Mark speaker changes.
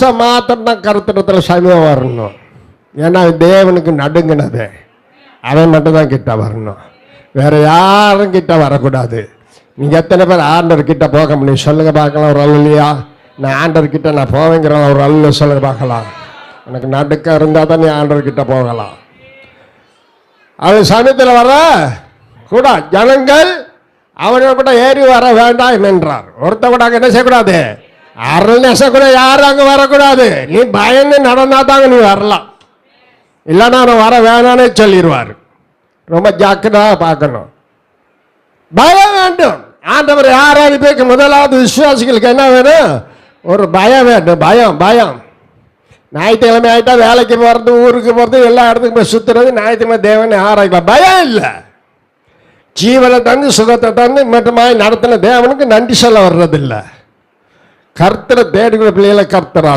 Speaker 1: மோசம் மாத்திரம் தான் கருத்திடத்தில் சமயம் வரணும். ஏன்னா தேவனுக்கு நடுங்கினது அவன் மட்டும்தான் கிட்ட வரணும், வேற யாரும் கிட்ட வரக்கூடாது. நீங்கள் எத்தனை பேர் ஆண்டவர் கிட்ட போக முடியும் சொல்லுங்க பார்க்கலாம். ஒரு அல்லையா நான் ஆண்டவர் கிட்ட நான் போவேங்கிறேன், ஒரு அல்ல சொல்லுங்க பார்க்கலாம். எனக்கு நடுக்கம் இருந்தால் தான் நீ ஆண்டவர் கிட்ட போகலாம். அது சமயத்தில் வர கூட ஜனங்கள் அவனை கூட ஏறி வர வேண்டாம் என்றார். ஒருத்த கூட அங்கே என்ன செய்யக்கூடாது, அருள் நெசக்கூட யாரும் அங்கே வரக்கூடாது. நீ பயந்து நடந்தா தாங்க நீ வரலாம், இல்லைன்னா நான் வர வேணான்னு சொல்லிடுவார். ரொம்ப ஜாக்கிரதாக பார்க்கணும். பயம் வேண்டும். ஆண்டவர் யாராவது பேருக்கு முதலாவது விசுவாசிகளுக்கு என்ன வேணும், ஒரு பயம் வேண்டும். பயம் பயம் ஞாயிற்றுக்கிழமை ஆகிட்டா வேலைக்கு போகிறது, ஊருக்கு போகிறது, எல்லா இடத்துக்கும் போய் சுற்றுறது, ஞாயிற்றுக்கிழமை தேவனை ஆராய்க்கலாம். பயம் இல்லை. ஜீவனை தந்து சுகத்தை தந்து மட்டுமாய் நடத்தின தேவனுக்கு நன்றி சொல்ல வர்றதில்லை. கர்த்தரை தேடுகிற பிள்ளைகளை கர்த்தரா